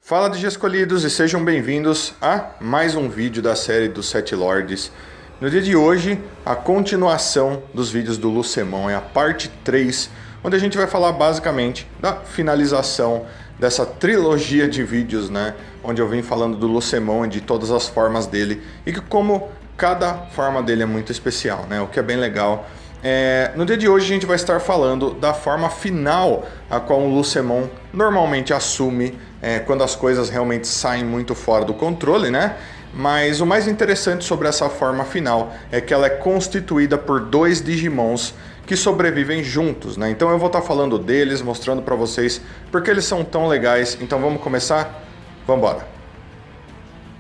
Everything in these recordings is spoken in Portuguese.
Fala de escolhidos e sejam bem-vindos a mais um vídeo da série dos Sete Lords. No dia de hoje, a continuação dos vídeos do Lucemon é a parte 3, onde a gente vai falar basicamente da finalização dessa trilogia de vídeos, né? Onde eu vim falando do Lucemon e de todas as formas dele e que como cada forma dele é muito especial, né? O que é bem legal. No dia de hoje a gente vai estar falando da forma final a qual o Lucemon normalmente assume quando as coisas realmente saem muito fora do controle, né? Mas o mais interessante sobre essa forma final é que ela é constituída por dois Digimons que sobrevivem juntos, né? Então eu vou estar falando deles, mostrando para vocês porque eles são tão legais. Então vamos começar? Vamos embora!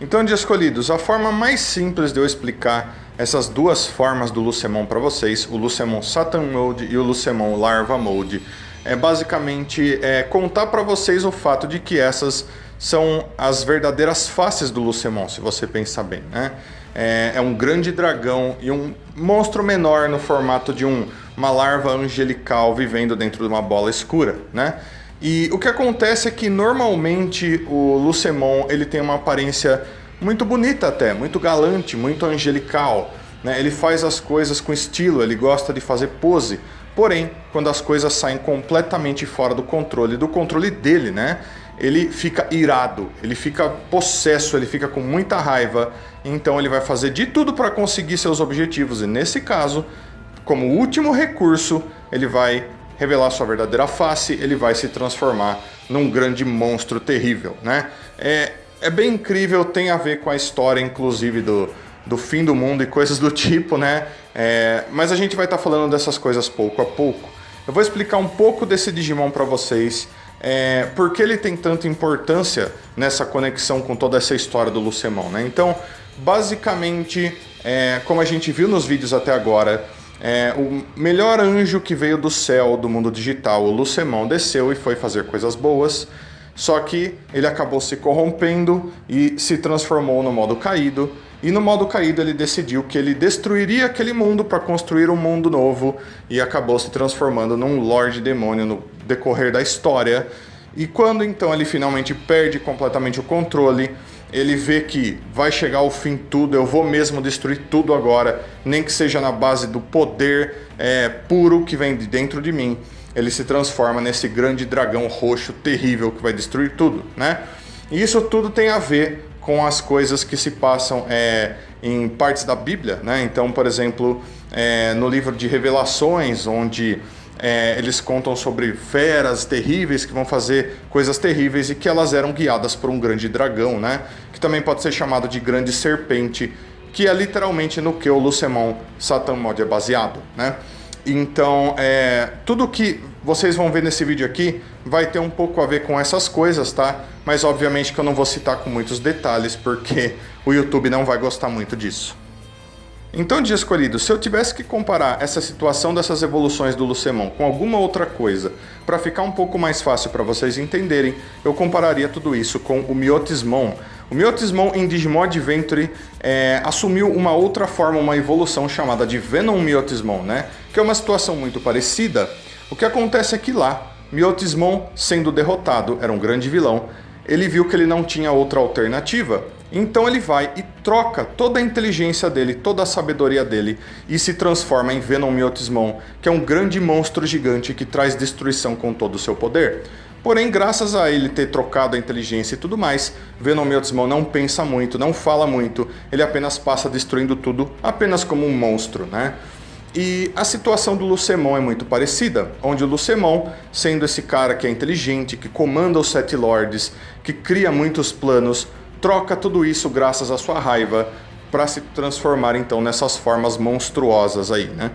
Então, de escolhidos, a forma mais simples de eu explicar essas duas formas do Lucemon para vocês, o Lucemon Satan Mode e o Lucemon Larva Mode, é basicamente contar para vocês o fato de que essas são as verdadeiras faces do Lucemon, se você pensar bem, né? É um grande dragão e um monstro menor no formato de uma larva angelical vivendo dentro de uma bola escura, né? E o que acontece é que normalmente o Lucemon ele tem uma aparência muito bonita até, muito galante, muito angelical, né? Ele faz as coisas com estilo, ele gosta de fazer pose. Porém, quando as coisas saem completamente fora do controle dele, né? Ele fica irado, ele fica possesso, ele fica com muita raiva. Então ele vai fazer de tudo para conseguir seus objetivos. E nesse caso, como último recurso, ele vai revelar sua verdadeira face, ele vai se transformar num grande monstro terrível, né? É bem incrível, tem a ver com a história, inclusive, do fim do mundo e coisas do tipo, né? Mas a gente vai estar falando dessas coisas pouco a pouco. Eu vou explicar um pouco desse Digimon para vocês, por que ele tem tanta importância nessa conexão com toda essa história do Lucemon, né? Então, basicamente, como a gente viu nos vídeos até agora, o melhor anjo que veio do céu do mundo digital, o Lucemon, desceu e foi fazer coisas boas, só que ele acabou se corrompendo e se transformou no modo caído, e no modo caído ele decidiu que ele destruiria aquele mundo para construir um mundo novo e acabou se transformando num Lorde Demônio no decorrer da história. E quando então ele finalmente perde completamente o controle, ele vê que vai chegar ao fim tudo, eu vou mesmo destruir tudo agora, nem que seja na base do poder puro que vem de dentro de mim. Ele se transforma nesse grande dragão roxo terrível que vai destruir tudo, né? E isso tudo tem a ver com as coisas que se passam em partes da Bíblia, né? Então, por exemplo, no livro de Revelações, onde eles contam sobre feras terríveis que vão fazer coisas terríveis e que elas eram guiadas por um grande dragão, né? Que também pode ser chamado de grande serpente, que é literalmente no que o Lucemon Satan Mode é baseado, né? Então, tudo que vocês vão ver nesse vídeo aqui vai ter um pouco a ver com essas coisas, tá? Mas obviamente que eu não vou citar com muitos detalhes, porque o YouTube não vai gostar muito disso. Então, de escolhido, se eu tivesse que comparar essa situação dessas evoluções do Lucemon com alguma outra coisa, para ficar um pouco mais fácil para vocês entenderem, eu compararia tudo isso com o Myotismon. O Myotismon em Digimon Adventure assumiu uma outra forma, uma evolução chamada de Venom Myotismon, né? Que é uma situação muito parecida. O que acontece é que lá, Myotismon, sendo derrotado, era um grande vilão, ele viu que ele não tinha outra alternativa. Então ele vai e troca toda a inteligência dele, toda a sabedoria dele e se transforma em Venom Myotismon, que é um grande monstro gigante que traz destruição com todo o seu poder. Porém, graças a ele ter trocado a inteligência e tudo mais, Venom Myotismon não pensa muito, não fala muito, ele apenas passa destruindo tudo apenas como um monstro, né? E a situação do Lucemon é muito parecida, onde o Lucemon, sendo esse cara que é inteligente, que comanda os Sete Lords, que cria muitos planos, troca tudo isso graças à sua raiva para se transformar então nessas formas monstruosas aí, né?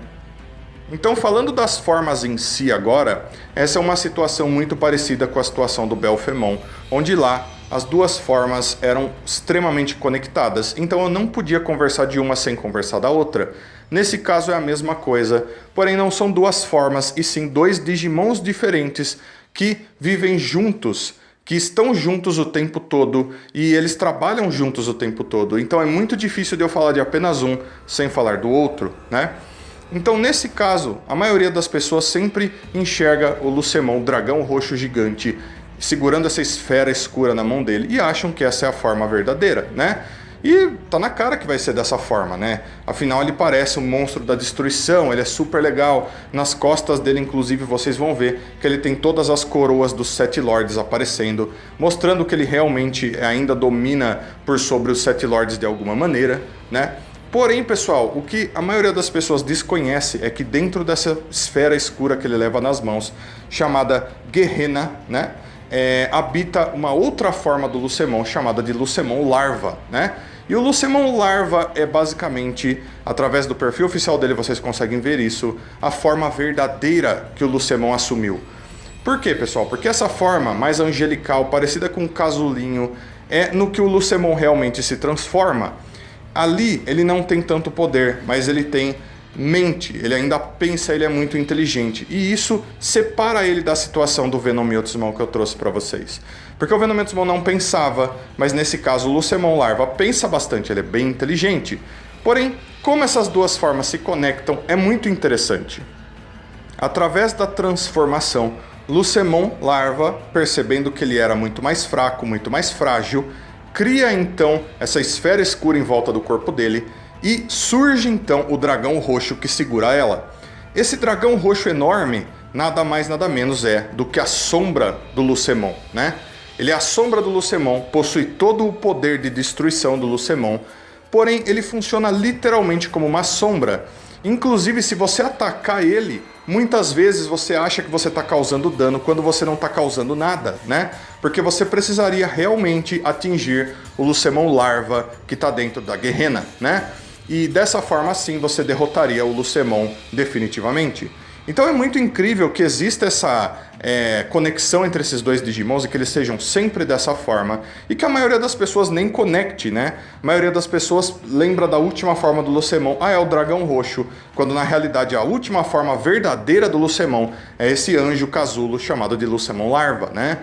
Então, falando das formas em si agora, essa é uma situação muito parecida com a situação do Belphemon, onde lá as duas formas eram extremamente conectadas, então eu não podia conversar de uma sem conversar da outra. Nesse caso é a mesma coisa, porém não são duas formas, e sim dois Digimons diferentes que vivem juntos, que estão juntos o tempo todo e eles trabalham juntos o tempo todo. Então é muito difícil de eu falar de apenas um sem falar do outro, né? Então, nesse caso, a maioria das pessoas sempre enxerga o Lucemon, dragão roxo gigante, segurando essa esfera escura na mão dele e acham que essa é a forma verdadeira, né? E tá na cara que vai ser dessa forma, né? Afinal, ele parece um monstro da destruição, ele é super legal. Nas costas dele, inclusive, vocês vão ver que ele tem todas as coroas dos 7 Lords aparecendo, mostrando que ele realmente ainda domina por sobre os 7 Lords de alguma maneira, né? Porém, pessoal, o que a maioria das pessoas desconhece é que dentro dessa esfera escura que ele leva nas mãos, chamada Gehenna, né? Habita uma outra forma do Lucemon, chamada de Lucemon Larva, né? E o Lucemon Larva é basicamente, através do perfil oficial dele vocês conseguem ver isso, a forma verdadeira que o Lucemon assumiu. Por quê, pessoal? Porque essa forma mais angelical, parecida com um casulinho, é no que o Lucemon realmente se transforma. Ali ele não tem tanto poder, mas ele tem mente, ele ainda pensa, ele é muito inteligente. E isso separa ele da situação do Venomiotismon que eu trouxe para vocês. Porque o Venomiotismon não pensava, mas nesse caso o Lucemon Larva pensa bastante, ele é bem inteligente. Porém, como essas duas formas se conectam é muito interessante. Através da transformação, Lucemon Larva, percebendo que ele era muito mais fraco, muito mais frágil, cria então essa esfera escura em volta do corpo dele e surge então o dragão roxo que segura ela. Esse dragão roxo enorme nada mais nada menos é do que a sombra do Lucemon, né? Ele é a sombra do Lucemon, possui todo o poder de destruição do Lucemon, porém ele funciona literalmente como uma sombra. Inclusive, se você atacar ele, muitas vezes você acha que você está causando dano quando você não está causando nada, né? Porque você precisaria realmente atingir o Lucemon Larva que está dentro da Gehenna, né? E dessa forma, sim, você derrotaria o Lucemon definitivamente. Então é muito incrível que exista essa conexão entre esses dois Digimons e que eles sejam sempre dessa forma e que a maioria das pessoas nem conecte, né? A maioria das pessoas lembra da última forma do Lucemon, é o dragão roxo, quando na realidade a última forma verdadeira do Lucemon é esse anjo casulo chamado de Lucemon Larva, né?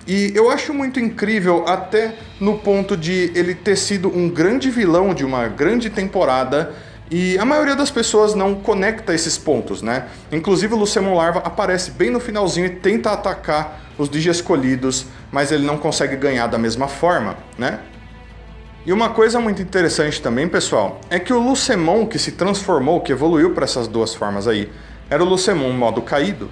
E eu acho muito incrível até no ponto de ele ter sido um grande vilão de uma grande temporada e a maioria das pessoas não conecta esses pontos, né? Inclusive o Lucemon Larva aparece bem no finalzinho e tenta atacar os Digi escolhidos, mas ele não consegue ganhar da mesma forma, né? E uma coisa muito interessante também, pessoal, é que o Lucemon que se transformou, que evoluiu para essas duas formas aí, era o Lucemon modo caído.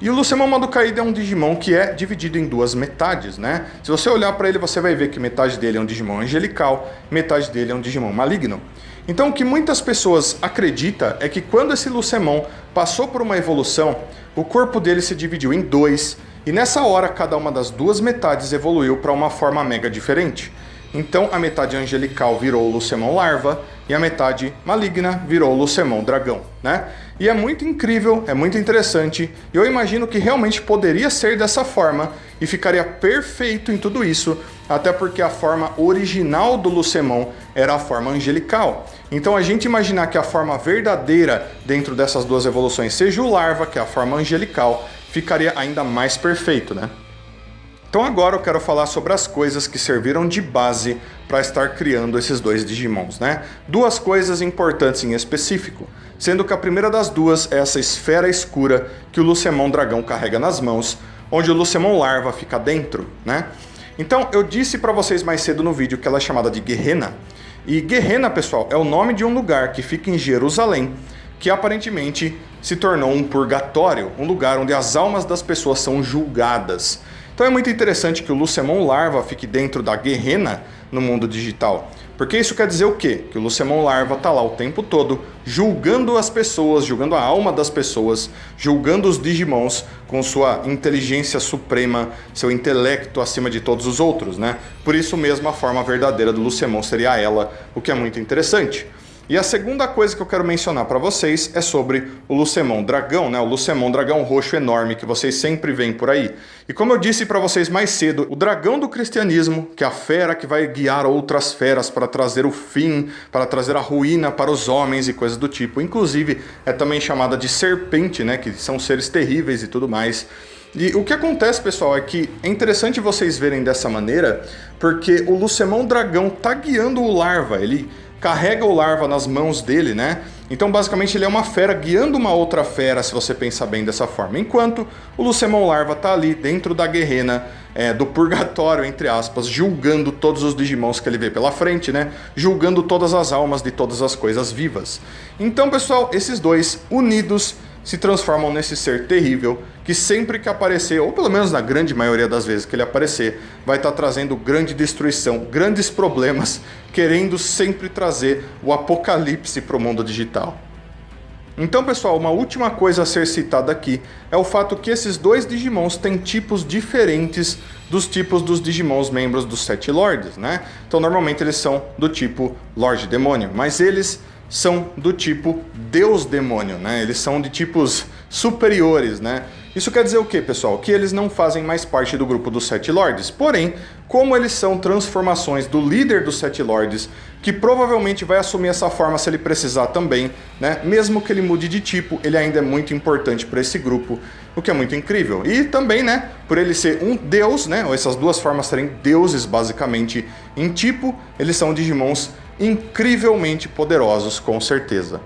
E o Lucemon modo caído é um Digimon que é dividido em duas metades, né? Se você olhar para ele, você vai ver que metade dele é um Digimon angelical, metade dele é um Digimon maligno. Então o que muitas pessoas acreditam é que quando esse Lucemon passou por uma evolução, o corpo dele se dividiu em dois, e nessa hora cada uma das duas metades evoluiu para uma forma mega diferente. Então a metade angelical virou o Lucemon Larva e a metade maligna virou o Lucemon Dragão, né? E é muito incrível, é muito interessante, e eu imagino que realmente poderia ser dessa forma e ficaria perfeito em tudo isso, até porque a forma original do Lucemon era a forma angelical. Então a gente imaginar que a forma verdadeira dentro dessas duas evoluções seja o Larva, que é a forma angelical, ficaria ainda mais perfeito, né? Então agora eu quero falar sobre as coisas que serviram de base para estar criando esses dois Digimons, né? Duas coisas importantes em específico, sendo que a primeira das duas é essa esfera escura que o Lucemon Dragão carrega nas mãos, onde o Lucemon Larva fica dentro, né? Então eu disse para vocês mais cedo no vídeo que ela é chamada de Gehenna, e Gehenna, pessoal, é o nome de um lugar que fica em Jerusalém, que aparentemente se tornou um purgatório, um lugar onde as almas das pessoas são julgadas. Então é muito interessante que o Lucemon Larva fique dentro da Gehenna no mundo digital. Porque isso quer dizer o quê? Que o Lucemon Larva está lá o tempo todo julgando as pessoas, julgando a alma das pessoas, julgando os Digimons com sua inteligência suprema, seu intelecto acima de todos os outros, né? Por isso mesmo a forma verdadeira do Lucemon seria ela, o que é muito interessante. E a segunda coisa que eu quero mencionar para vocês é sobre o Lucemon Dragão, né? O Lucemon Dragão roxo enorme que vocês sempre veem por aí. E como eu disse para vocês mais cedo, o dragão do cristianismo, que é a fera que vai guiar outras feras para trazer o fim, para trazer a ruína para os homens e coisas do tipo. Inclusive, é também chamada de serpente, né? Que são seres terríveis e tudo mais. E o que acontece, pessoal, é que é interessante vocês verem dessa maneira, porque o Lucemon Dragão tá guiando o Larva, ele carrega o Larva nas mãos dele, né? Então, basicamente, ele é uma fera guiando uma outra fera, se você pensar bem dessa forma. Enquanto o Lucemon Larva tá ali dentro da Gehenna, do purgatório, entre aspas, julgando todos os Digimons que ele vê pela frente, né? Julgando todas as almas de todas as coisas vivas. Então, pessoal, esses dois unidos se transformam nesse ser terrível que sempre que aparecer, ou pelo menos na grande maioria das vezes que ele aparecer, vai estar trazendo grande destruição, grandes problemas, querendo sempre trazer o apocalipse para o mundo digital. Então, pessoal, uma última coisa a ser citada aqui é o fato que esses dois Digimons têm tipos diferentes dos tipos dos Digimons membros dos 7 Lords, né? Então, normalmente eles são do tipo Lorde Demônio, mas eles são do tipo Deus Demônio, né? Eles são de tipos superiores, né? Isso quer dizer o quê, pessoal? Que eles não fazem mais parte do grupo dos 7 Lords. Porém, como eles são transformações do líder dos 7 Lords, que provavelmente vai assumir essa forma se ele precisar também, né? Mesmo que ele mude de tipo, ele ainda é muito importante para esse grupo, o que é muito incrível. E também, né, por ele ser um deus, né, ou essas duas formas serem deuses basicamente em tipo, eles são Digimons incrivelmente poderosos, com certeza.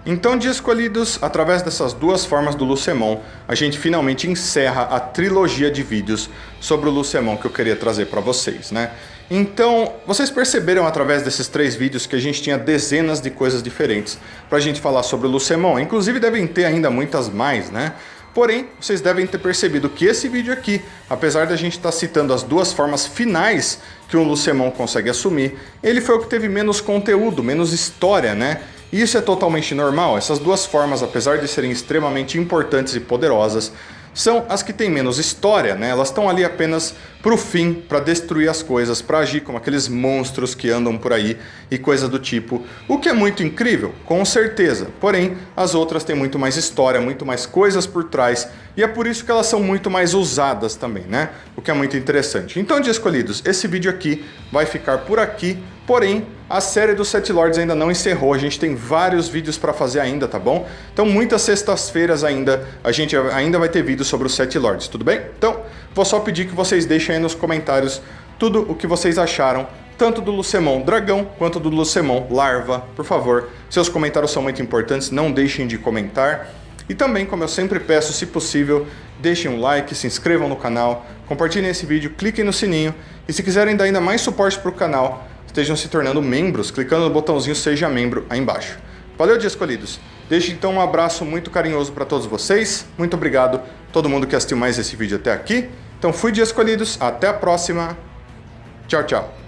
Então, de escolhidos, através dessas duas formas do Lucemon, a gente finalmente encerra a trilogia de vídeos sobre o Lucemon que eu queria trazer para vocês, né? Então, vocês perceberam através desses 3 vídeos que a gente tinha dezenas de coisas diferentes para a gente falar sobre o Lucemon, inclusive devem ter ainda muitas mais, né? Porém, vocês devem ter percebido que esse vídeo aqui, apesar da gente estar citando as duas formas finais que um Lucemon consegue assumir, ele foi o que teve menos conteúdo, menos história, né? E isso é totalmente normal. Essas duas formas, apesar de serem extremamente importantes e poderosas, são as que têm menos história, né? Elas estão ali apenas pro fim, para destruir as coisas, para agir como aqueles monstros que andam por aí e coisa do tipo. O que é muito incrível, com certeza. Porém, as outras têm muito mais história, muito mais coisas por trás, e é por isso que elas são muito mais usadas também, né? O que é muito interessante. Então, de escolhidos, esse vídeo aqui vai ficar por aqui. Porém, a série dos 7 Lords ainda não encerrou, a gente tem vários vídeos para fazer ainda, tá bom? Então, muitas sextas-feiras ainda, a gente ainda vai ter vídeos sobre os 7 Lords, tudo bem? Então, vou só pedir que vocês deixem aí nos comentários tudo o que vocês acharam, tanto do Lucemon Dragão quanto do Lucemon Larva, por favor. Seus comentários são muito importantes, não deixem de comentar. E também, como eu sempre peço, se possível, deixem um like, se inscrevam no canal, compartilhem esse vídeo, cliquem no sininho e se quiserem dar ainda mais suporte para o canal, estejam se tornando membros, clicando no botãozinho Seja Membro aí embaixo. Valeu, de escolhidos! Deixo então um abraço muito carinhoso para todos vocês, muito obrigado todo mundo que assistiu mais esse vídeo até aqui. Então fui, de escolhidos, até a próxima, tchau, tchau!